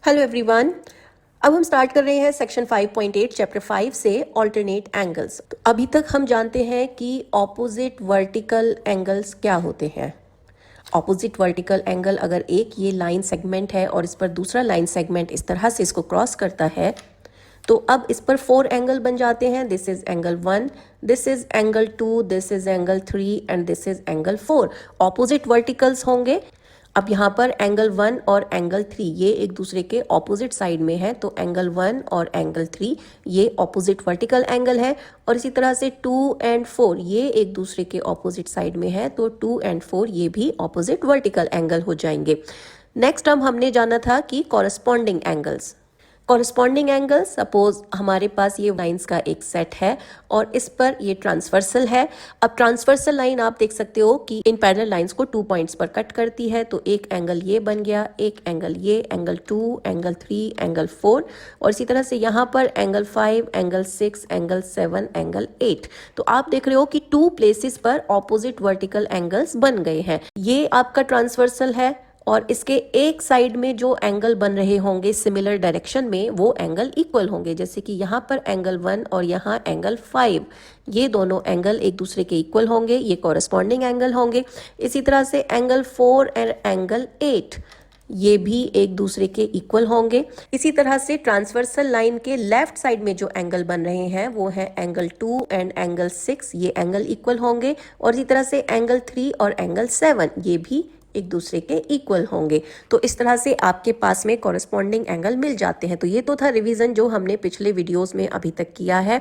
Hello everyone. अब हम start कर रहे हैं सेक्शन 5.8 चैप्टर 5 से ऑल्टरनेट एंगल्स। तो अभी तक हम जानते हैं कि ऑपोजिट वर्टिकल एंगल्स क्या होते हैं। ऑपोजिट वर्टिकल एंगल अगर एक ये लाइन सेगमेंट है और इस पर दूसरा लाइन सेगमेंट इस तरह से इसको क्रॉस करता है तो अब इस पर 4 एंगल बन जाते हैं। This is angle 1, this is angle 2, this is angle 3 and this is angle 4। Opposite verticals होंगे। अब यहाँ पर एंगल 1 और एंगल 3 ये एक दूसरे के ऑपोजिट साइड में है, तो एंगल 1 और एंगल 3 ये ऑपोजिट वर्टिकल एंगल है। और इसी तरह से 2 एंड 4 ये एक दूसरे के ऑपोजिट साइड में है, तो 2 एंड 4 ये भी ऑपोजिट वर्टिकल एंगल हो जाएंगे। नेक्स्ट हमने जाना था कि corresponding angles. Corresponding angle, suppose हमारे पास ये लाइंस का एक सेट है और इस पर ये ट्रांसवर्सल है। अब ट्रांसवर्सल लाइन आप देख सकते हो कि इन पैरेलल लाइंस को 2 पॉइंट्स पर कट करती है, तो एक एंगल ये बन गया, एक एंगल ये, एंगल 2, एंगल 3, एंगल 4। और इसी तरह से यहाँ पर एंगल 5, एंगल 6, एंगल 7, एंगल 8। तो आप देख रहे हो कि 2 प्लेसेस पर ऑपोजिट वर्टिकल एंगल्स बन गए हैं। ये आपका ट्रांसवर्सल है और इसके एक साइड में जो एंगल बन रहे होंगे सिमिलर डायरेक्शन में वो एंगल इक्वल होंगे। जैसे कि यहाँ पर एंगल 1 और यहाँ एंगल 5, ये दोनों एंगल एक दूसरे के इक्वल होंगे, ये कॉरस्पॉन्डिंग एंगल होंगे। इसी तरह से एंगल 4 और एंगल 8 ये भी एक दूसरे के इक्वल होंगे। इसी तरह से ट्रांसवर्सल लाइन के लेफ्ट साइड में जो एंगल बन रहे हैं वो है एंगल 2 एंड एंगल 6, ये एंगल इक्वल होंगे। और इसी तरह से एंगल 3 और एंगल 7 ये भी एक दूसरे के इक्वल होंगे। तो इस तरह से आपके पास में कॉरस्पॉन्डिंग एंगल मिल जाते हैं। तो ये तो था रिवीजन जो हमने पिछले वीडियोस में अभी तक किया है।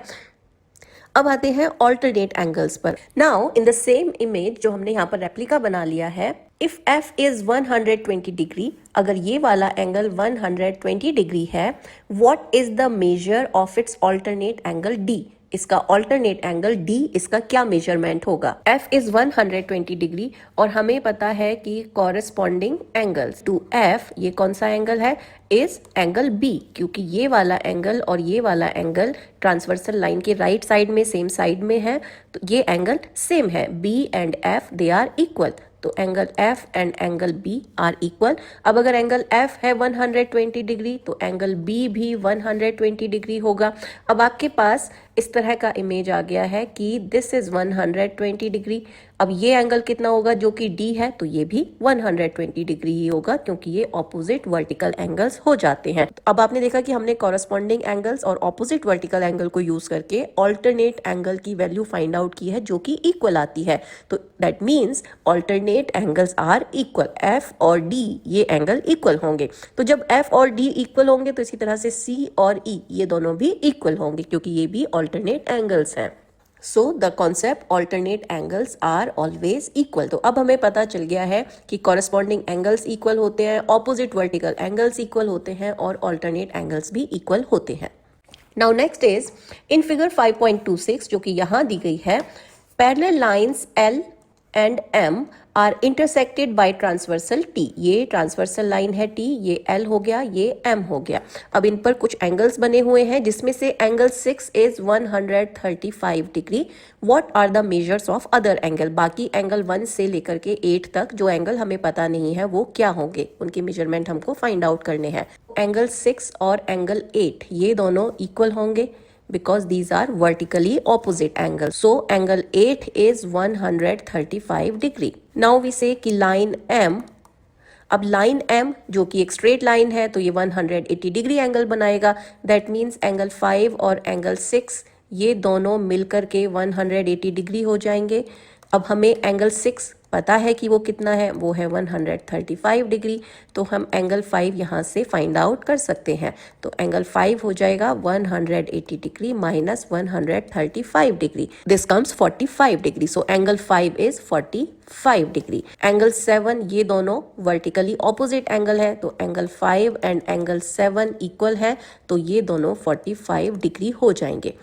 अब आते हैं ऑल्टरनेट एंगल्स पर। Now in the same image जो हमने यहाँ पर रेप्लिका बना लिया है, इफ f इज 120 डिग्री, अगर ये वाला एंगल 120 डिग्री है, what is the measure of its alternate angle d? इसका ऑल्टरनेट एंगल d इसका क्या मेजरमेंट होगा? f इज 120 डिग्री और हमें पता है कि कॉरस्पॉन्डिंग एंगल्स टू f ये कौन सा एंगल है? इज एंगल b, क्योंकि ये वाला एंगल और ये वाला एंगल ट्रांसवर्सल लाइन के राइट साइड में सेम साइड में है, तो ये एंगल सेम है। b and f they are equal, तो angle f and angle b are equal. अब अगर एंगल f है 120 डिग्री तो एंगल b भी 120 डिग्री होगा। अब आपके पास इस तरह का इमेज आ गया है कि दिस इज 120 डिग्री। अब ये एंगल कितना होगा जो कि d है, तो ये भी 120 डिग्री ही होगा, क्योंकि ये ऑपोजिट वर्टिकल एंगल्स हो जाते हैं। अब आपने देखा कि हमने कॉरस्पॉन्डिंग एंगल्स और ऑपोजिट वर्टिकल एंगल को यूज करके ऑल्टरनेट एंगल की वैल्यू फाइंड आउट की है जो कि इक्वल आती है। तो that means alternate angles are equal, f और d ये एंगल इक्वल होंगे। तो जब f और d इक्वल होंगे तो इसी तरह से c और e ये दोनों भी इक्वल होंगे, क्योंकि ये भी ऑल्टरनेट एंगल्स हैं। So the concept alternate angles are always equal. तो अब हमें पता चल गया है कि कॉरस्पॉन्डिंग एंगल्स इक्वल होते हैं, ऑपोजिट वर्टिकल एंगल्स इक्वल होते हैं और ऑल्टरनेट एंगल्स भी इक्वल होते हैं। Now next is in figure 5.26 जो कि यहाँ दी गई है, parallel lines L and M are intersected by transversal T। ये ट्रांसवर्सल लाइन है T, ये L हो गया, ये M हो गया। अब इन पर कुछ एंगल्स बने हुए हैं जिसमें से एंगल 6 इज 135 डिग्री। What are the measures of other angle? बाकी एंगल 1 से लेकर के 8 तक जो एंगल हमें पता नहीं है वो क्या होंगे, उनके मेजरमेंट हमको फाइंड आउट करने हैं। एंगल 6 और एंगल 8 ये दोनों इक्वल होंगे because these are vertically opposite angles. So angle 8 is 135 degree. Now we say कि line M, अब लाइन M जो कि एक स्ट्रेट लाइन है तो ये 180 डिग्री एंगल बनाएगा। दैट मीन्स एंगल 5 और एंगल 6 ये दोनों मिलकर के 180 डिग्री हो जाएंगे। अब हमें एंगल 6 पता है कि वो कितना है, वो है 135 डिग्री, तो हम एंगल 5 यहाँ से फाइंड आउट कर सकते हैं। तो एंगल 5 हो जाएगा 180 degree minus 135 degree, this comes 45 degree. So angle 5 is 45 degree. Angle 7 ये दोनों वर्टिकली ऑपोजिट एंगल है, तो एंगल 5 एंड एंगल 7 इक्वल है, तो ये दोनों 45 डिग्री हो जाएंगे।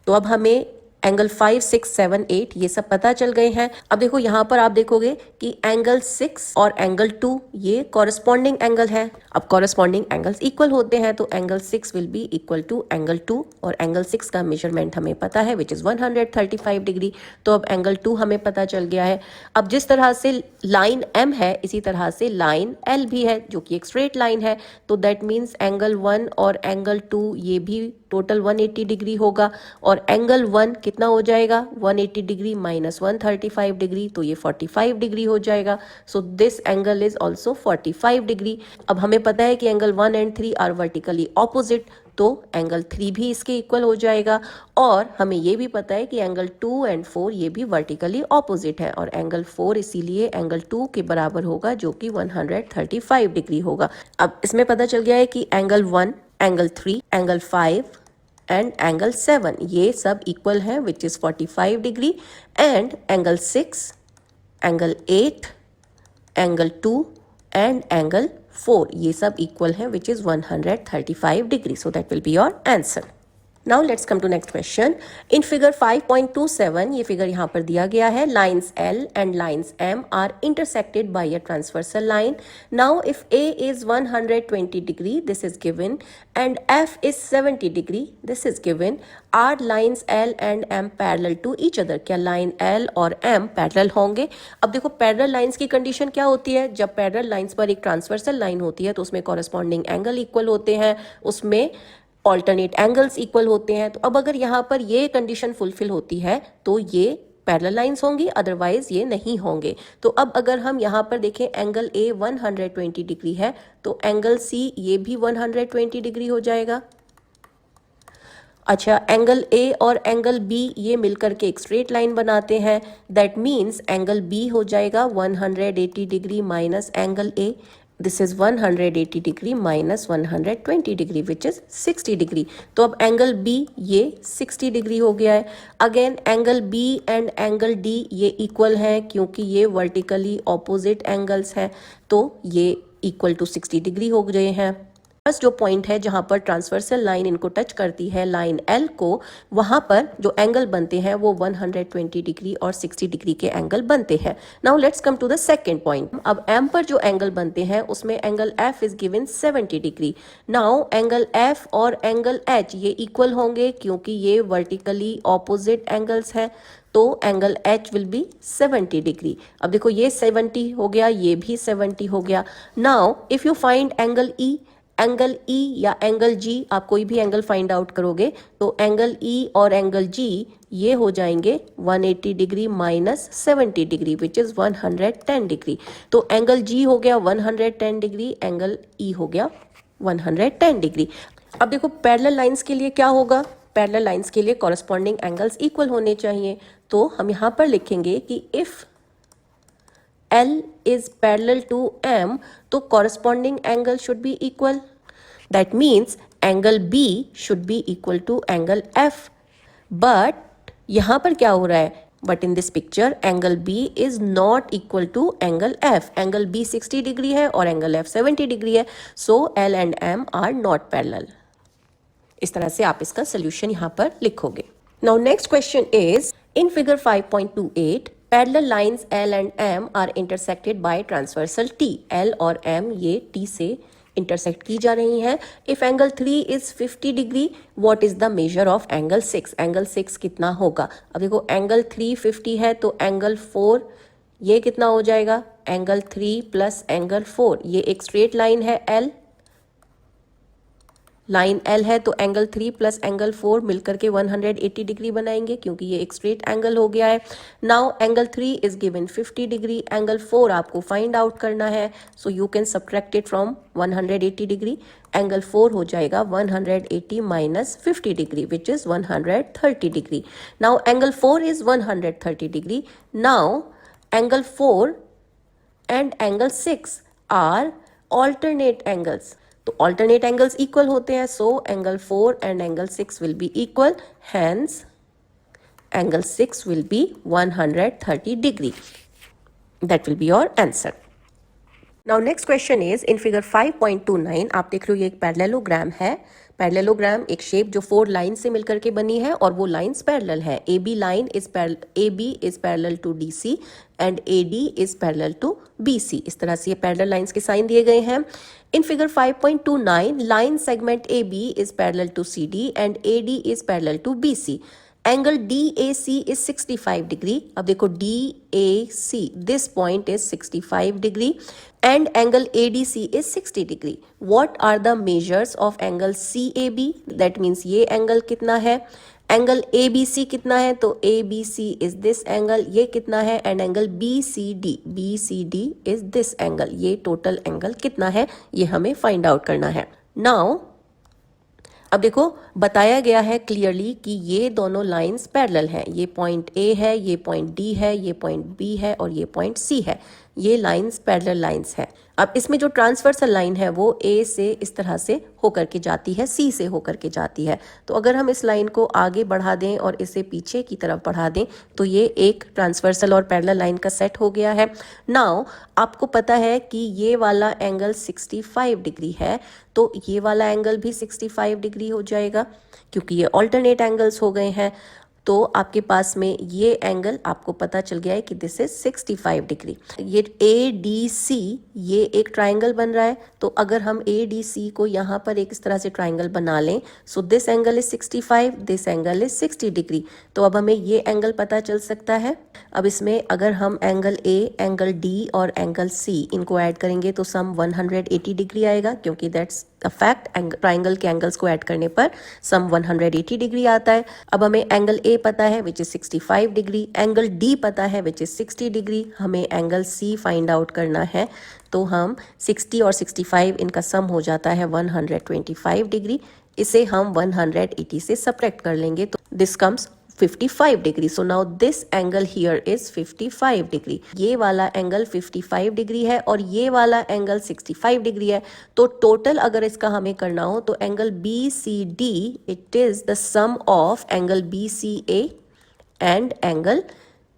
तो अब हमें एंगल 5, 6, 7, 8 ये सब पता चल गए हैं। अब देखो यहाँ पर आप देखोगे कि एंगल 6 और एंगल 2 ये कॉरेस्पॉन्डिंग एंगल है। अब कॉरेस्पॉन्डिंग एंगल्स इक्वल होते हैं तो angle 6 will be equal to angle 2 और एंगल 6 का मेजरमेंट हमें पता है विच इज़ 135 डिग्री। तो अब एंगल 2 हमें पता चल गया है। अब जिस तरह से लाइन M है इसी तरह से लाइन L भी है जो कि एक स्ट्रेट लाइन है। तो दैट मीन्स एंगल 1 और एंगल 2 ये भी टोटल 180 डिग्री होगा और एंगल 1 कितना हो जाएगा 180 डिग्री माइनस 135 डिग्री तो ये 45 डिग्री हो जाएगा। So this angle is also 45 degree. अब हमें पता है कि angle 1 and 3 are vertically opposite तो एंगल 3 भी इसके इक्वल हो जाएगा और हमें ये भी पता है कि एंगल 2 एंड 4 ये भी वर्टिकली ऑपोजिट है और एंगल 4 इसीलिए एंगल 2 के बराबर होगा जो कि 135 डिग्री होगा। अब इसमें पता चल गया है कि angle 1, angle 3, angle 5 and angle 7 ये सब इक्वल हैं which is 45 degree and angle 6, angle 8, angle 2 and angle 4 ये सब इक्वल हैं which is 135 degree. So that will be your answer. Now let's come to next question. In figure 5.27 ये figure यहाँ पर दिया गया है lines L and lines M are intersected by a transversal line. Now if A is 120 degree this is given and F is 70 degree this is given. Are lines L and M parallel to each other? क्या line L और M parallel होंगे? अब देखो parallel lines की condition क्या होती है? जब parallel lines पर एक transversal line होती है तो उसमें corresponding angle equal होते हैं, उसमें ऑल्टरनेट एंगल्स इक्वल होते हैं। तो अब अगर यहाँ पर ये कंडीशन फुलफिल होती है तो ये पैरेलल लाइंस होंगी अदरवाइज ये नहीं होंगे। तो अब अगर हम यहाँ पर देखें एंगल A 120 डिग्री है तो एंगल C ये भी 120 डिग्री हो जाएगा। अच्छा एंगल A और एंगल B ये मिलकर के एक स्ट्रेट लाइन बनाते हैं दैट मीन्स एंगल B हो जाएगा 180 degree minus angle A। This is 180 degree minus 120 degree which is 60 degree. तो अब एंगल B ये 60 डिग्री हो गया है। Again angle B and angle D ये इक्वल हैं क्योंकि ये वर्टिकली ऑपोजिट एंगल्स हैं तो ये इक्वल टू 60 डिग्री हो गए हैं। फर्स्ट जो पॉइंट है जहां पर ट्रांसवर्सल लाइन इनको टच करती है लाइन L को वहां पर जो एंगल बनते हैं वो 120 डिग्री और 60 डिग्री के एंगल बनते हैं। Now let's come to the second point. अब M पर जो एंगल बनते हैं उसमें angle F is given 70 degree. Now angle F और एंगल H ये इक्वल होंगे क्योंकि ये वर्टिकली ऑपोजिट एंगल्स हैं तो angle H will be 70 degree. अब देखो ये 70 हो गया ये भी 70 हो गया। Now if you find angle E, angle E या एंगल G आप कोई भी एंगल फाइंड आउट करोगे तो एंगल E और एंगल G ये हो जाएंगे 180 degree minus 70 degree which is 110 degree. तो एंगल G हो गया 110 डिग्री, एंगल E हो गया 110 डिग्री। अब देखो पैरेलल लाइंस के लिए क्या होगा, पैरेलल लाइंस के लिए कॉरेस्पॉन्डिंग एंगल्स इक्वल होने चाहिए। तो हम यहाँ पर लिखेंगे कि if L is parallel to M तो corresponding angle should be equal. That means angle B should be equal to angle F. But यहाँ पर क्या हो रहा है? But in this picture angle B is not equal to angle F. Angle B 60 degree है और angle F 70 degree है. So L and M are not parallel. इस तरह से आप इसका solution यहाँ पर लिखोगे. Now next question is in figure 5.28 parallel lines L and M are intersected by transversal T. L और M ये T से इंटरसेक्ट की जा रही हैं। If angle 3 is 50 degree what is the measure of angle 6? Angle 6 कितना होगा? अब देखो एंगल 3 50 है तो एंगल 4 ये कितना हो जाएगा? एंगल 3 प्लस एंगल 4 ये एक स्ट्रेट लाइन है L, लाइन L है तो एंगल 3 प्लस एंगल 4 मिलकर के 180 डिग्री बनाएंगे क्योंकि ये एक स्ट्रेट एंगल हो गया है। Now angle 3 is given 50 degree, angle 4 आपको फाइंड आउट करना है so you can subtract it from 180 degree. Angle 4 हो जाएगा 180 minus 50 degree which is 130 degree. Now angle 4 is 130 degree. Now angle 4 and angle 6 are alternate angles तो alternate angles equal होते हैं so angle 4 and angle 6 will be equal, hence angle 6 will B 130 degree. That will be your answer. Now next question is in figure 5.29 आप देख रहे हो ये एक parallelogram है। पैरेललोग्राम एक शेप जो 4 लाइन से मिलकर के बनी है और वो लाइंस पैरेलल है। AB line is AB is parallel to DC and AD is parallel to BC। इस तरह से ये पैरेलल लाइंस के साइन दिए गए हैं। In figure 5.29 line segment AB is parallel to CD and AD is parallel to BC। Angle DAC is 65 degree. अब देखो DAC this point is 65 degree and angle ADC is 60 degree. What are the measures of angle CAB? That means ये angle कितना है, angle ABC कितना है, तो ABC is this angle, ये कितना है, and angle BCD is this angle, ये टोटल एंगल कितना है, ये हमें फाइंड आउट करना है। नाउ अब देखो बताया गया है क्लियरली कि ये दोनों लाइंस पैरेलल हैं। ये पॉइंट A है, ये पॉइंट D है, ये पॉइंट B है और ये पॉइंट C है। ये लाइंस पैरेलल लाइंस है। अब इसमें जो ट्रांसवर्सल लाइन है वो A से इस तरह से होकर के जाती है, C से होकर के जाती है। तो अगर हम इस लाइन को आगे बढ़ा दें और इसे पीछे की तरफ बढ़ा दें तो ये एक ट्रांसवर्सल और पैरेलल लाइन का सेट हो गया है। नाउ आपको पता है कि ये वाला एंगल 65 डिग्री है, तो ये वाला एंगल भी 65 डिग्री हो जाएगा क्योंकि ये ऑल्टरनेट एंगल्स हो गए हैं। तो आपके पास में ये एंगल आपको पता चल गया है कि दिस इज 65 डिग्री। ये ADC ये एक ट्राइंगल बन रहा है, तो अगर हम ADC को यहाँ पर एक इस तरह से ट्राइंगल बना लें, सो this angle is 65, this angle is 60 degree. तो अब हमें ये एंगल पता चल सकता है। अब इसमें अगर हम एंगल A, एंगल D और एंगल C इनको ऐड करेंगे तो सम 180 डिग्री आएगा, क्योंकि दैट्स द फैक्ट, ट्राइंगल के एंगल्स को ऐड करने पर सम 180 डिग्री आता है। अब हमें एंगल A पता है which is 65 degree, angle D पता है विच इज 60 डिग्री, हमें एंगल C फाइंड आउट करना है। तो हम 60 और 65 इनका सम हो जाता है 125 डिग्री। इसे हम 180 से सब्ट्रैक्ट कर लेंगे तो this comes 55 degree. So now this angle here is 55 degree. ये वाला एंगल 55 डिग्री है और ये वाला एंगल 65 डिग्री है। तो टोटल अगर इसका हमें करना हो तो angle BCD it is the sum of angle BCA and angle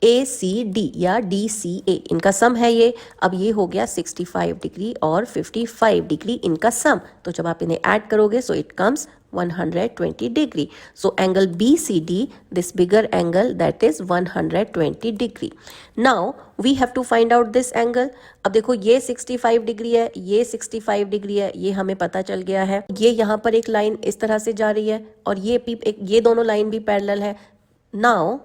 ACD या DCA, इनका सम है ये। अब ये हो गया 65 डिग्री और 55 डिग्री इनका सम। तो जब आप इन्हें ऐड करोगे so it comes 120 degree. So angle BCD, this bigger angle, that is 120 degree. Now we have to find out this angle. अब देखो ये 65 डिग्री है, ये 65 डिग्री है, ये हमें पता चल गया है। ये यहाँ पर एक लाइन इस तरह से जा रही है और ये दोनों लाइन भी पैरेलल है। Now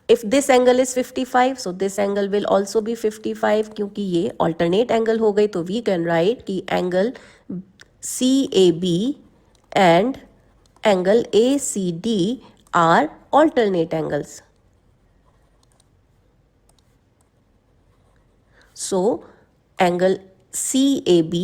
if this angle is 55, so this angle will also be 55, क्योंकि ये alternate angle हो गई। तो we can write कि angle CAB and angle ACD are alternate angles. So angle CAB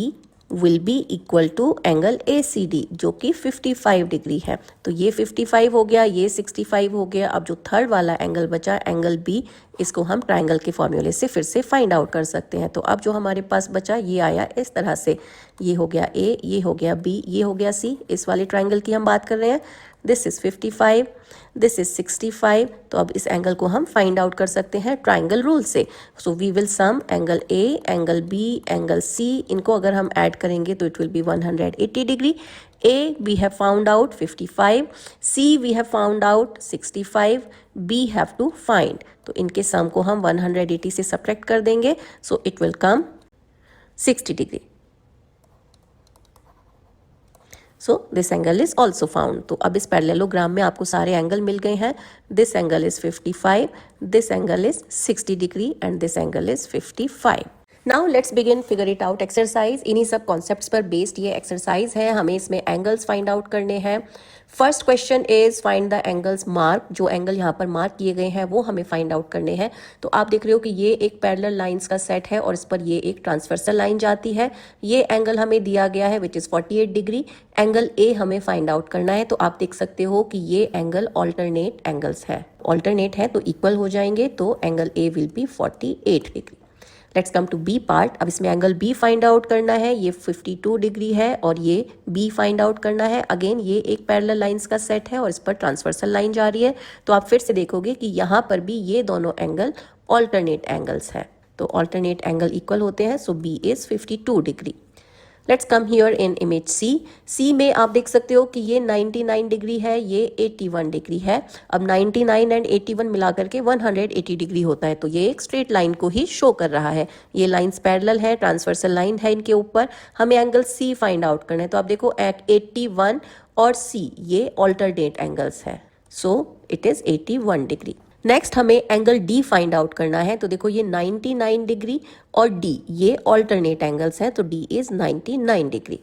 will be equal to angle ACD जो कि 55 degree है। तो ये 55 हो गया, ये 65 हो गया। अब जो थर्ड वाला एंगल बचा एंगल B, इसको हम ट्राइंगल के फॉर्मूले से फिर से फाइंड आउट कर सकते हैं। तो अब जो हमारे पास बचा ये आया इस तरह से, ये हो गया A, ये हो गया B, ये हो गया C। इस वाले ट्राइंगल की हम बात कर रहे हैं। This is 55, this is 65। तो अब इस एंगल को हम फाइंड आउट कर सकते हैं ट्राइंगल रूल से। So we will sum angle A, angle B, angle C, इनको अगर हम ऐड करेंगे तो it will be 180 degree. A we have found out 55, C we have found out 65, B have to find। तो इनके सम को हम 180 से सब्ट्रैक्ट कर देंगे, सो it will come 60 degree. So this angle is also found. तो अब इस पैरेललोग्राम में आपको सारे एंगल मिल गए हैं। This angle is 55, this angle is 60 degree and this angle is 55। Now let's begin figure it out exercise. इन्हीं सब कॉन्सेप्ट्स पर बेस्ड ये एक्सरसाइज है। हमें इसमें एंगल्स फाइंड आउट करने हैं। First question is find the angles mark. जो एंगल यहाँ पर मार्क किए गए हैं वो हमें फाइंड आउट करने हैं। तो आप देख रहे हो कि ये एक पैरेलल लाइंस का सेट है और इस पर ये एक ट्रांसवर्सल लाइन जाती है। ये एंगल हमें दिया गया है which is 48 degree. Angle A हमें फाइंड आउट करना है। तो आप देख सकते हो कि ये एंगल ऑल्टरनेट एंगल्स है, ऑल्टरनेट है तो इक्वल हो जाएंगे। तो angle A will be 48 degree. Let's come to B part. अब इसमें एंगल B फाइंड आउट करना है। ये 52 डिग्री है और ये B फाइंड आउट करना है। अगेन ये एक पैरेलल लाइंस का सेट है और इस पर ट्रांसवर्सल लाइन जा रही है। तो आप फिर से देखोगे कि यहाँ पर भी ये दोनों एंगल ऑल्टरनेट एंगल्स हैं। तो ऑल्टरनेट एंगल इक्वल होते हैं, so B is 52 degree. Let's come here in image C. C में आप देख सकते हो कि ये 99 डिग्री है, ये 81 डिग्री है। अब 99 एंड 81 मिला करके 180 डिग्री होता है, तो ये एक स्ट्रेट लाइन को ही शो कर रहा है। ये लाइंस पैरेलल है, ट्रांसवर्सल लाइन है इनके ऊपर। हमें एंगल सी फाइंड आउट करना है, तो आप देखो 81 और सी ये ऑल्टरनेट एंगल्स है, so it is 81 degree. Next हमें एंगल डी फाइंड आउट करना है, तो देखो ये 99 डिग्री और डी ये ऑल्टरनेट एंगल्स हैं, तो डी इज 99 डिग्री।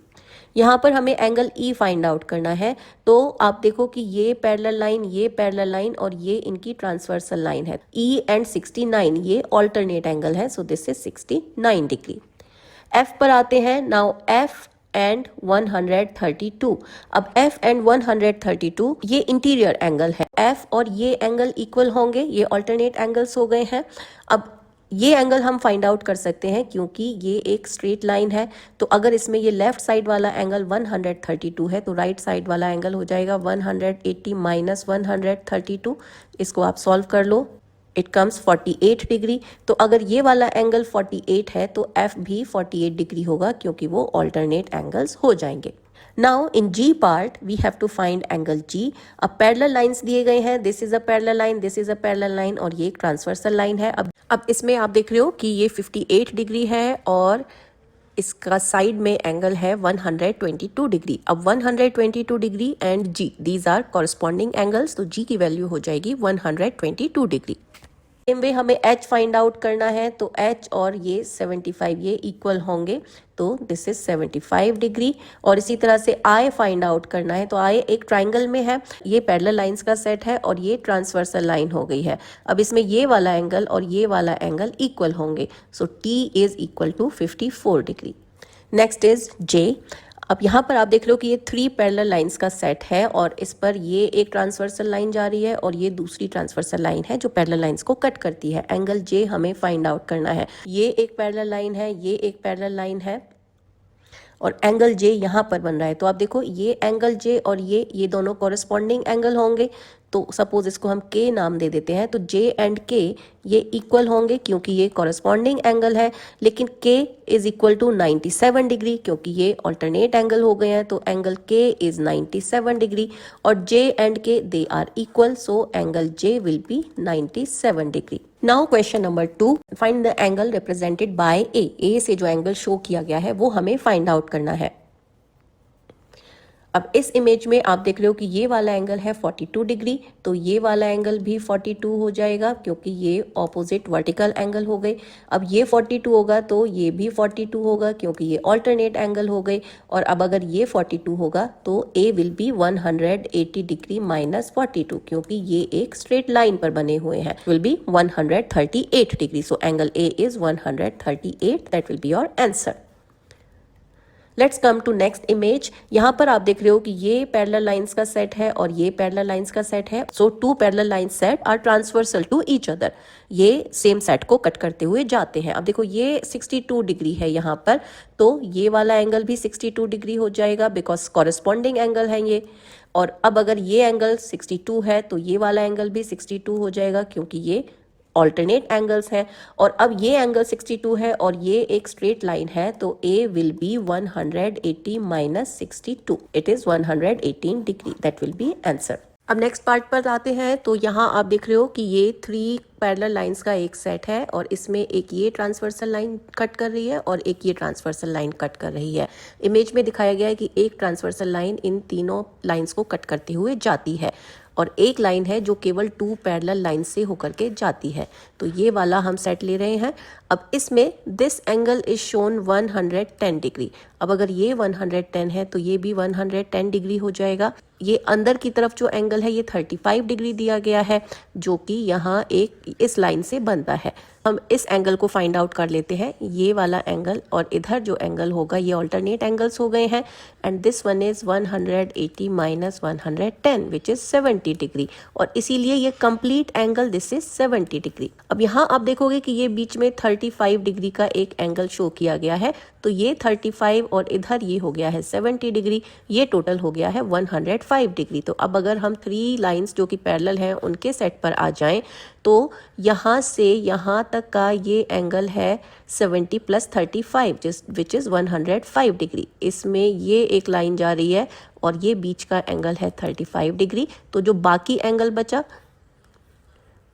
यहाँ पर हमें एंगल ई फाइंड आउट करना है, तो आप देखो कि ये पैरेलल लाइन, ये पैरेलल लाइन और ये इनकी ट्रांसवर्सल लाइन है। ई एंड 69 ये ऑल्टरनेट एंगल है, so this is 69 degree. F पर आते हैं। Now F and 132। अब f एंड 132 ये इंटीरियर एंगल है। f और ये एंगल इक्वल होंगे, ये ऑल्टरनेट एंगल्स हो गए हैं। अब ये एंगल हम फाइंड आउट कर सकते हैं क्योंकि ये एक स्ट्रेट लाइन है, तो अगर इसमें ये लेफ्ट साइड वाला एंगल 132 है तो राइट साइड वाला एंगल हो जाएगा 180 माइनस 132। इसको आप सॉल्व कर लो, इट कम्स 48 डिग्री। तो अगर ये वाला एंगल 48 है तो f भी 48 डिग्री होगा क्योंकि वो ऑल्टरनेट एंगल्स हो जाएंगे। Now in G part we have to find angle G. अब पैरेलल लाइंस दिए गए हैं, this is a parallel line, this is a parallel line और ये एक ट्रांसवर्सल लाइन है। अब इसमें आप देख रहे हो कि ये 58 डिग्री है और इसका साइड में एंगल है 122 डिग्री। अब 122 degree and G these are corresponding angles, तो जी की वैल्यू हो जाएगी 122 डिग्री। सेम वे हमें h फाइंड आउट करना है, तो h और ये 75 ये इक्वल होंगे, तो दिस इज 75 डिग्री। और इसी तरह से i फाइंड आउट करना है, तो i एक ट्राइंगल में है, ये पैरेलल लाइंस का सेट है और ये ट्रांसवर्सल लाइन हो गई है। अब इसमें ये वाला एंगल और ये वाला एंगल इक्वल होंगे, so t is equal to 54 degree. Next is j। अब यहाँ पर आप देख रहे हो कि ये 3 पैरेलल लाइंस का सेट है और इस पर ये एक ट्रांसवर्सल लाइन जा रही है और ये दूसरी ट्रांसवर्सल लाइन है जो पैरेलल लाइंस को कट करती है। एंगल जे हमें फाइंड आउट करना है। ये एक पैरेलल लाइन है, ये एक पैरेलल लाइन है और एंगल जे यहाँ पर बन रहा है। तो आप देखो ये एंगल जे और ये दोनों कॉरेस्पॉन्डिंग एंगल होंगे, तो सपोज इसको हम के नाम दे देते हैं। तो जे एंड के ये इक्वल होंगे क्योंकि ये कॉरेस्पॉन्डिंग एंगल है, लेकिन के इज इक्वल टू 97 डिग्री क्योंकि ये ऑल्टरनेट एंगल हो गए हैं, तो एंगल के इज 97 डिग्री और J and K they are equal, so angle J will be 97 degree. Now question number 2, find the angle represented by A से जो एंगल शो किया गया है वो हमें फाइंड आउट करना है। अब इस इमेज में आप देख रहे हो कि ये वाला एंगल है 42 डिग्री, तो ये वाला एंगल भी 42 हो जाएगा क्योंकि ये ऑपोजिट वर्टिकल एंगल हो गए। अब ये 42 होगा तो ये भी 42 होगा क्योंकि ये ऑल्टरनेट एंगल हो गए। और अब अगर ये 42 होगा तो A will be 180 degree minus 42 क्योंकि ये एक स्ट्रेट लाइन पर बने हुए हैं, will be 138 degree. So angle A is 138, that will be your answer. Let's come to next image. यहाँ पर आप देख रहे हो कि ये पैरेलल लाइंस का सेट है और ये पैरेलल लाइंस का सेट है, so 2 parallel line set are transversal to each other. ये सेम सेट को कट करते हुए जाते हैं। अब देखो ये 62 डिग्री है यहाँ पर, तो ये वाला एंगल भी 62 डिग्री हो जाएगा बिकॉज कॉरेस्पॉन्डिंग एंगल है ये। और अब अगर ये एंगल 62 है तो ये वाला एंगल भी 62 हो जाएगा क्योंकि ये ऑल्टरनेट एंगल्स हैं। और अब ये एंगल 62 है और ये एक स्ट्रेट लाइन है, तो A will be 180 minus 62, it is 118 degree, that will be answer. अब नेक्स्ट पार्ट पर आते हैं, तो यहाँ आप देख रहे हो कि ये 3 पैरेलल लाइंस का एक सेट है और इसमें एक ये ट्रांसवर्सल लाइन कट कर रही है और एक ये ट्रांसवर्सल लाइन कट कर रही है। इमेज में दिखाया गया है कि एक ट्रांसवर्सल लाइन इन तीनों लाइंस को कट करते हुए जाती है और एक लाइन है जो केवल 2 पैरेलल लाइन से होकर के जाती है, तो ये वाला हम सेट ले रहे हैं। अब इसमें this angle is shown 110 degree. अब अगर ये 110 है तो ये भी 110 डिग्री हो जाएगा। ये अंदर की तरफ जो एंगल है ये 35 डिग्री दिया गया है जो कि यहाँ एक इस लाइन से बनता है। हम इस एंगल को फाइंड आउट कर लेते हैं, ये वाला एंगल और इधर जो एंगल होगा ये ऑल्टरनेट एंगल्स हो गए हैं and this one is 180 minus 110 which is 70 degree और इसीलिए ये complete angle this is 70 degree. अब यहाँ आप देखोगे कि ये बीच में 35 डिग्री का एक एंगल शो किया गया है, तो ये 35 और इधर ये हो गया है 70 डिग्री, ये टोटल हो गया है 105 डिग्री। तो अब अगर हम 3 लाइंस जो कि पैरेलल हैं उनके सेट पर आ जाएं तो यहाँ से यहाँ तक का ये एंगल है 70 + 35 विच इज़ 105 डिग्री। इसमें ये एक लाइन जा रही है और ये बीच का एंगल है 35 डिग्री। तो जो बाकी एंगल बचा,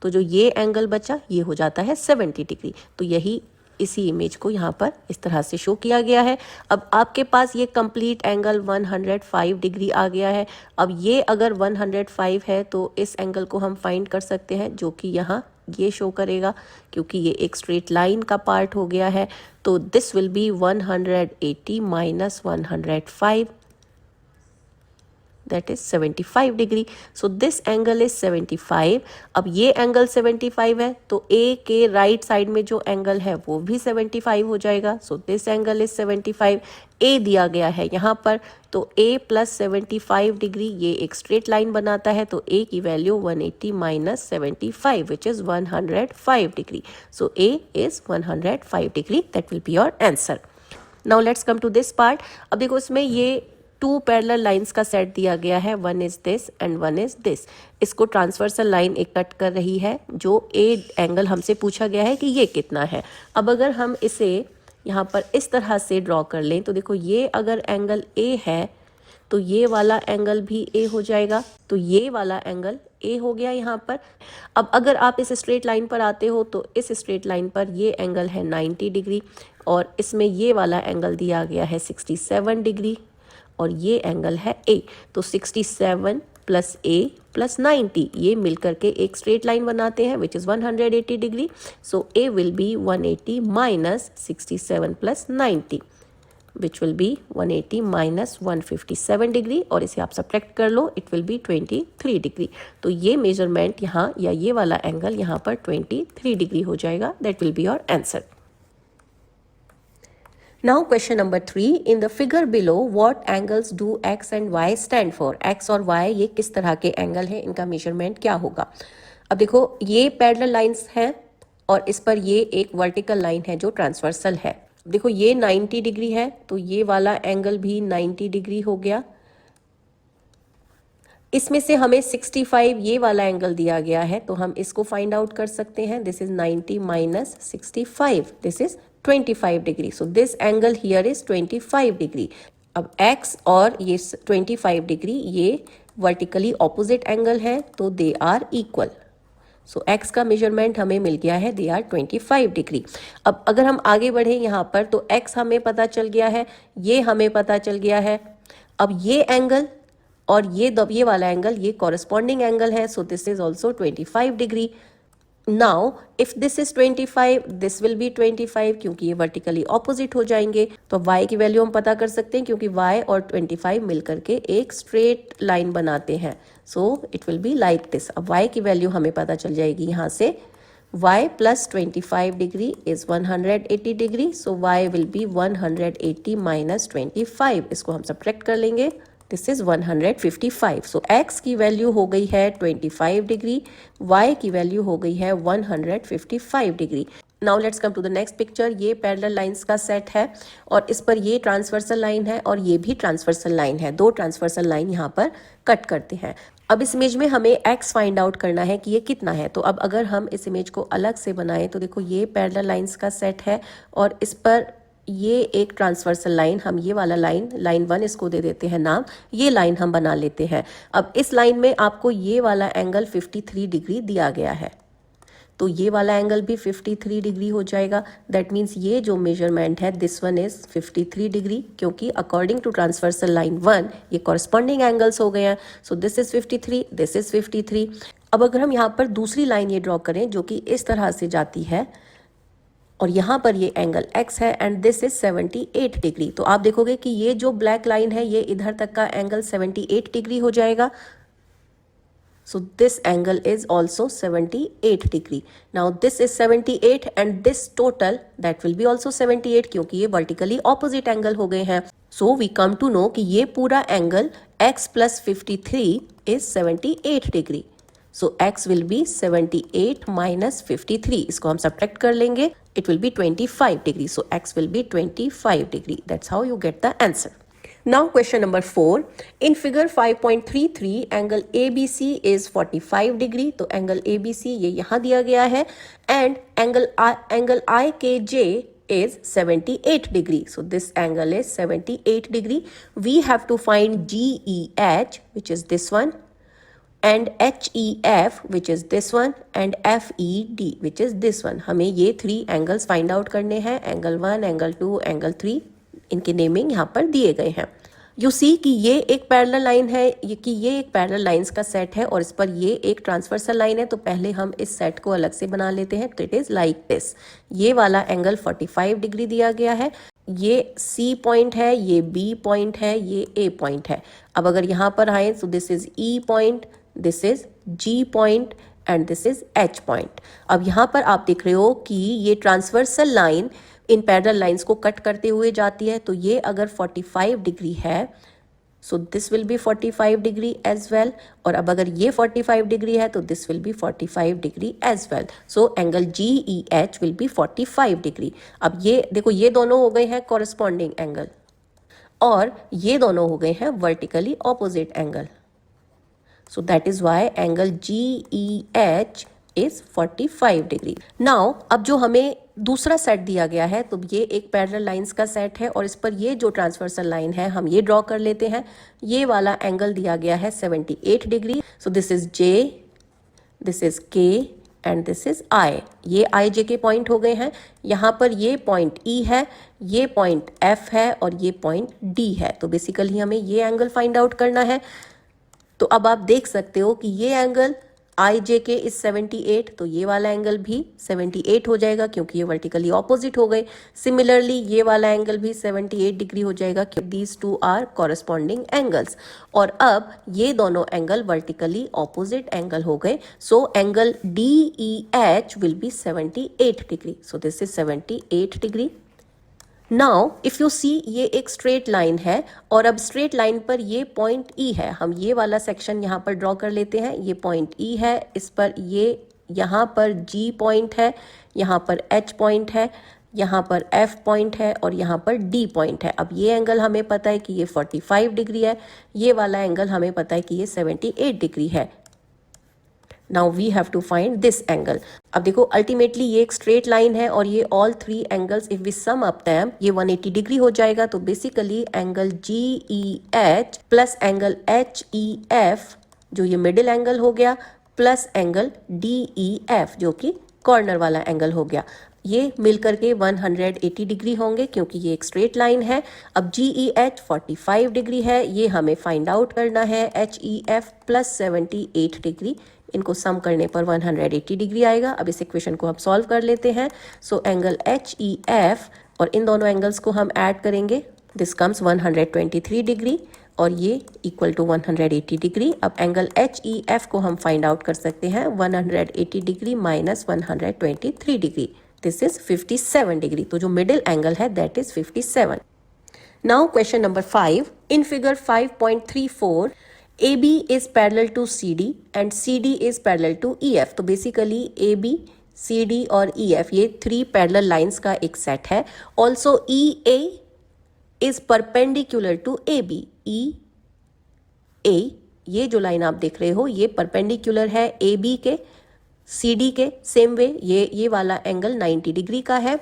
तो जो ये एंगल बचा ये हो जाता है 70 डिग्री। तो यही इसी इमेज को यहाँ पर इस तरह से शो किया गया है। अब आपके पास ये कंप्लीट एंगल 105 डिग्री आ गया है। अब ये अगर 105 है तो इस एंगल को हम फाइंड कर सकते हैं, जो कि यहाँ ये शो करेगा, क्योंकि ये एक स्ट्रेट लाइन का पार्ट हो गया है। तो this will be 180 minus 105, that is 75 degree. So this angle is 75। अब ये एंगल 75 है तो ए के राइट साइड में जो एंगल है वो भी 75 हो जाएगा। So this angle is 75। ए दिया गया है यहाँ पर, तो a + 75 डिग्री ये एक स्ट्रेट लाइन बनाता है। तो a की value 180 minus 75 which is 105 degree. So a is 105 degree. That will be your answer. Now let's come to this part. अब देखो इसमें ये 2 पैरेलल लाइंस का सेट दिया गया है, one is this and one is this. इसको ट्रांसवर्सल लाइन एक कट कर रही है, जो ए एंगल हमसे पूछा गया है कि ये कितना है। अब अगर हम इसे यहाँ पर इस तरह से ड्रॉ कर लें तो देखो ये अगर एंगल ए है तो ये वाला एंगल भी ए हो जाएगा, तो ये वाला एंगल ए हो गया यहाँ पर। अब अगर आप इस स्ट्रेट लाइन पर आते हो तो इस स्ट्रेट लाइन पर ये एंगल है 90 डिग्री और इसमें ये वाला एंगल दिया गया है 67 डिग्री और ये एंगल है ए। तो 67 + a + 90 ये मिलकर के एक स्ट्रेट लाइन बनाते हैं which is 180 degree. So a will be 180 minus 67 + 90 which will be 180 minus 157 degree, और इसे आप सब्ट्रैक्ट कर लो, इट विल बी 23 डिग्री। तो ये मेजरमेंट यहाँ या ये वाला एंगल यहाँ पर 23 डिग्री हो जाएगा। That will be your answer. Now question number 3, in the figure below what angles do x and y stand for? x और y ये किस तरह के एंगल है, इनका मेजरमेंट क्या होगा। अब देखो ये पैरेलल लाइंस हैं और इस पर ये एक वर्टिकल लाइन है जो ट्रांसवर्सल है। देखो ये 90 डिग्री है तो ये वाला एंगल भी 90 डिग्री हो गया। इसमें से हमें 65 ये वाला एंगल दिया गया है तो हम इसको फाइंड आउट कर सकते हैं। This is 90 minus 65, this is 25 degree. So this angle here is 25 degree. अब x और ये 25 डिग्री ये वर्टिकली ऑपोजिट एंगल है तो they are equal. So x का मेजरमेंट हमें मिल गया है, दे आर 25 डिग्री। अब अगर हम आगे बढ़े यहाँ पर तो x हमें पता चल गया है, ये हमें पता चल गया है। अब ये एंगल और ये वाला एंगल ये कॉरेस्पॉन्डिंग एंगल है। So this is also 25 degree. Now if this is 25 this will B 25 क्योंकि ये वर्टिकली ऑपोजिट हो जाएंगे। तो y की वैल्यू हम पता कर सकते हैं क्योंकि y और 25 मिलकर के एक स्ट्रेट लाइन बनाते हैं। सो it will be like this. अब y की वैल्यू हमें पता चल जाएगी यहाँ से, y + 25 degree is 180 degree. So y will be 180 minus 25, इसको हम सब्ट्रैक्ट कर लेंगे, दिस इज 155। सो x की वैल्यू हो गई है 25 डिग्री, y की वैल्यू हो गई है 155 degree. Now let's come to the next picture. ये पैरेलल लाइंस का सेट है और इस पर ये ट्रांसवर्सल लाइन है और ये भी ट्रांसवर्सल लाइन है। 2 ट्रांसवर्सल लाइन यहाँ पर कट करते हैं। अब इस इमेज में हमें x फाइंड आउट करना है कि ये कितना है। तो अब अगर हम इस इमेज को अलग से बनाएं तो देखो ये पैरेलल लाइंस का सेट है और इस पर ये एक ट्रांसवर्सल लाइन, हम ये वाला लाइन 1 इसको दे देते हैं नाम, ये लाइन हम बना लेते हैं। अब इस लाइन में आपको ये वाला एंगल 53 डिग्री दिया गया है तो ये वाला एंगल भी 53 डिग्री हो जाएगा। दैट मीन्स ये जो मेजरमेंट है दिस वन इज 53 डिग्री क्योंकि अकॉर्डिंग टू ट्रांसवर्सल लाइन 1 ये कॉरेस्पॉन्डिंग एंगल्स हो गए हैं। सो दिस इज 53, दिस इज 53। अब अगर हम यहाँ पर दूसरी लाइन ये ड्रॉ करें जो कि इस तरह से जाती है और यहाँ पर ये एंगल x है एंड दिस इज 78 डिग्री, तो आप देखोगे कि ये जो ब्लैक लाइन है ये इधर तक का एंगल 78 डिग्री हो जाएगा। So this angle is also 78 degree. Now this is 78 and this total that will be also 78 क्योंकि ये वर्टिकली ऑपोजिट एंगल हो गए हैं। So we come to know कि ये पूरा angle x + 53 is 78 degree. So x will be 78 minus 53. इसको हम सब्ट्रैक्ट कर लेंगे, it will be 25 degree. So x will be 25 degree. That's how you get the answer. Now question number 4. In figure 5.33 angle ABC is 45 degree. तो angle ABC ये यहाँ दिया गया है and angle IKJ is 78 degree. So this angle is 78 degree. We have to find GEH, which is this one, and HEF, which is this one, and FED, which is this one. हमें ये 3 angles find out करने हैं. Angle 1, angle 2, angle 3. इनके naming यहाँ पर दिए गए हैं. यू सी कि ये एक पैरेलल लाइन है, ये एक पैरेलल लाइंस का सेट है और इस पर ये एक ट्रांसवर्सल लाइन है. तो पहले हम इस सेट को अलग से बना लेते हैं. तो इट इज लाइक दिस. ये वाला एंगल 45 डिग्री दिया गया है. ये C पॉइंट है, ये B पॉइंट है, ये A पॉइंट है. अब अगर यहाँ पर आए तो this is E point, this is G point and this is H point. अब यहाँ पर आप देख रहे हो कि ये transversal line in parallel lines को कट करते हुए जाती है. तो ये अगर 45 डिग्री है so this will be 45 degree as well. और अब अगर ये 45 डिग्री है तो this will be 45 degree as well. So angle GEH will be 45 degree. अब ये देखो, ये दोनों हो गए हैं कॉरस्पॉन्डिंग एंगल और ये दोनों हो गए हैं vertically opposite angle. So that is why angle GEH is 45 degree. Now अब जो हमें दूसरा सेट दिया गया है तो ये एक पैरेलल लाइंस का सेट है और इस पर ये जो ट्रांसवर्सल लाइन है हम ये ड्रॉ कर लेते हैं. ये वाला एंगल दिया गया है 78 degree. So this is J, this is K and this is I. ये IJ के पॉइंट हो गए हैं. यहाँ पर ये पॉइंट E है, ये पॉइंट F है और ये पॉइंट D है. तो बेसिकली हमें ये एंगल फाइंड आउट करना है. तो अब आप देख सकते हो कि ये एंगल IJK इज 78, तो ये वाला एंगल भी 78 हो जाएगा क्योंकि ये वर्टिकली ऑपोजिट हो गए. सिमिलरली ये वाला एंगल भी 78 डिग्री हो जाएगा क्योंकि these two are corresponding angles. और अब ये दोनों एंगल वर्टिकली ऑपोजिट एंगल हो गए. So angle DEH will be 78 degree. So this is 78 degree. Now if you see ये एक स्ट्रेट लाइन है और अब स्ट्रेट लाइन पर ये पॉइंट E है. हम ये वाला सेक्शन यहाँ पर ड्रॉ कर लेते हैं. ये पॉइंट E है, इस पर ये यहाँ पर G पॉइंट है, यहाँ पर H पॉइंट है, यहाँ पर F पॉइंट है और यहाँ पर D पॉइंट है. अब ये एंगल हमें पता है कि ये 45 डिग्री है. ये वाला एंगल हमें पता है कि ये 78 डिग्री है. Now we have to find this angle. अब देखो अल्टीमेटली ये एक स्ट्रेट लाइन है और ये all 3 angles if we sum up them ये 180 डिग्री हो जाएगा. तो basically angle GEH plus angle HEF जो ये मिडिल एंगल हो गया प्लस एंगल DEF जो कि कॉर्नर वाला एंगल हो गया, ये मिलकर के 180 डिग्री होंगे क्योंकि ये एक स्ट्रेट लाइन है. अब GEH 45 डिग्री है, ये हमें फाइंड आउट करना है. HEF प्लस 78 डिग्री, इनको सम करने पर 180 डिग्री आएगा. अब इस इक्वेशन को हम सॉल्व कर लेते हैं. सो एंगल HEF और इन दोनों एंगल्स को हम ऐड करेंगे. दिस कम्स 123 डिग्री और ये इक्वल टू 180 डिग्री. अब एंगल HEF को हम फाइंड आउट कर सकते हैं. 180 degree minus 123 degree, this is 57 degree. तो जो मिडिल एंगल है that is 57. Now question number 5. In figure 5.34 AB is parallel to CD and CD is parallel to EF. तो बेसिकली AB, CD और EF ये 3 parallel lines का एक set है. Also EA is perpendicular to AB. EA ये जो line आप देख रहे हो ये परपेंडिकुलर है AB के, CD के. सेम वे ये वाला एंगल 90 डिग्री का है.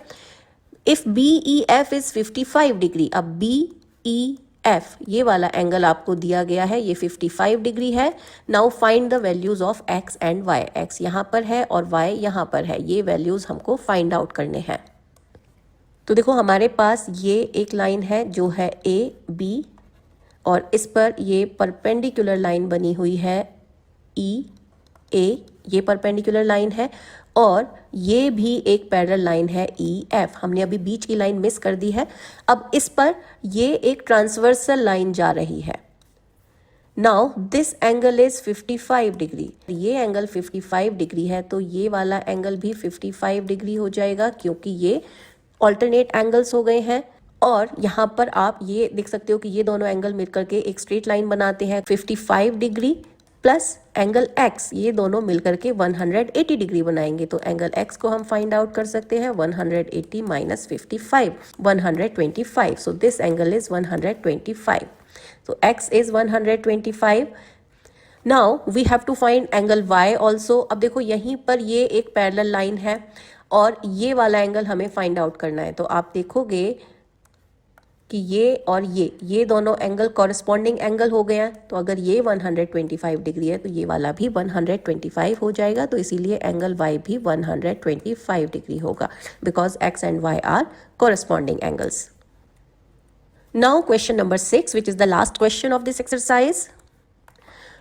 इफ BEF is 55 डिग्री, अब BEF ये वाला एंगल आपको दिया गया है, ये 55 डिग्री है. Now find the values of x and y. x यहाँ पर है और y यहाँ पर है. ये वैल्यूज हमको फाइंड आउट करने हैं. तो देखो हमारे पास ये एक लाइन है जो है AB और इस पर ये परपेंडिकुलर लाइन बनी हुई है EA, ये परपेंडिकुलर लाइन है और ये भी एक पैरेलल लाइन है EF. हमने अभी बीच की लाइन मिस कर दी है. अब इस पर ये एक ट्रांसवर्सल लाइन जा रही है. Now this angle is 55 degree. ये एंगल 55 डिग्री है तो ये वाला एंगल भी 55 डिग्री हो जाएगा क्योंकि ये ऑल्टरनेट एंगल्स हो गए हैं. और यहाँ पर आप ये देख सकते हो कि ये दोनों एंगल मिलकर के एक स्ट्रेट लाइन बनाते हैं 55 डिग्री प्लस एंगल x, ये दोनों मिलकर के 180 डिग्री बनाएंगे। तो एंगल x को हम फाइंड आउट कर सकते हैं 180 minus 55, 125। So this angle is 125। So x is 125। Now we have to find angle y also. अब देखो यहीं पर ये एक पैरेलल लाइन है और ये वाला एंगल हमें फाइंड आउट करना है। तो आप देखोगे कि ये और ये दोनों एंगल कॉरस्पॉन्डिंग एंगल हो गए हैं। तो अगर ये 125 डिग्री है तो ये वाला भी 125 हो जाएगा। तो इसीलिए एंगल y भी 125 डिग्री होगा, because x and y are corresponding angles. Now question number 6, which is the last question of this exercise.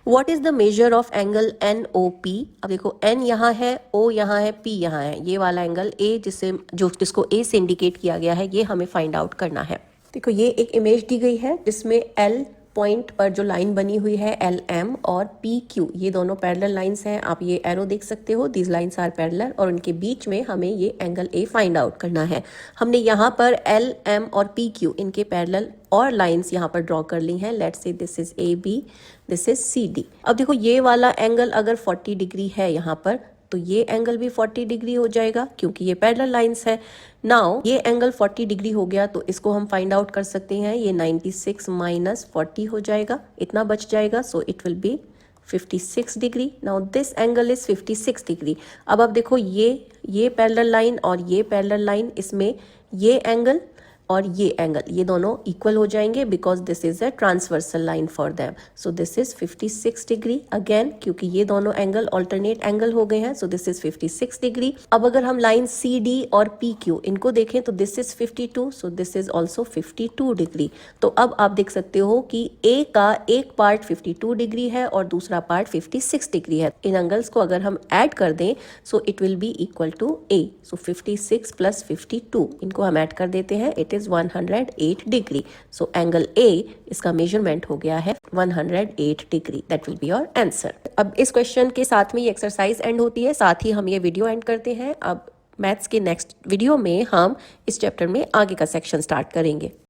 What is the measure of angle NOP? अब देखो N यहाँ है, O यहाँ है, P यहाँ है। ये वाला एंगल A जिसको A से इंडिकेट किया गया है, ये हमें फाइंड आउट करना है। देखो ये एक इमेज दी गई है जिसमें L पॉइंट पर जो लाइन बनी हुई है LM और PQ, ये दोनों पैरेलल लाइंस हैं। आप ये एरो देख सकते हो, दीज लाइंस आर पैरेलल, और उनके बीच में हमें ये एंगल A फाइंड आउट करना है। हमने यहाँ पर LM और PQ इनके पैरेलल और लाइंस यहाँ पर ड्रॉ कर ली हैं। Let's say this is AB, this is CD। अब देखो ये वाला एंगल अगर 40 डिग्री है यहाँ पर, तो ये एंगल भी 40 डिग्री हो जाएगा क्योंकि ये पैरेलल लाइंस है। नाउ ये एंगल 40 डिग्री हो गया तो इसको हम फाइंड आउट कर सकते हैं। ये 96 माइनस 40 हो जाएगा, इतना बच जाएगा। सो it will B 56 degree. Now this angle is 56 degree. अब आप देखो ये पैरेलल लाइन और ये पैरेलल लाइन, इसमें ये एंगल और ये एंगल, ये दोनों इक्वल हो जाएंगे because this is a transversal line for them. So this is 56 degree again, क्योंकि ये दोनों एंगल ऑल्टरनेट एंगल हो गए हैं। सो दिस इज 56 डिग्री। अब अगर हम लाइन CD और PQ इनको देखें तो this is 52, so this is also 52 degree. तो अब आप देख सकते हो कि A का एक पार्ट 52 डिग्री है और दूसरा पार्ट 56 डिग्री है। इन एंगल्स को अगर हम ऐड कर दें so it will be equal to A। So 56 plus 52, इनको हम ऐड कर देते हैं, it 108 degree. So angle A, इसका मेजरमेंट हो गया है 108 degree. That will be your answer. अब इस क्वेश्चन के साथ में ये एक्सरसाइज एंड होती है, साथ ही हम ये वीडियो एंड करते हैं। अब मैथ्स के नेक्स्ट वीडियो में हम इस चैप्टर में आगे का सेक्शन स्टार्ट करेंगे।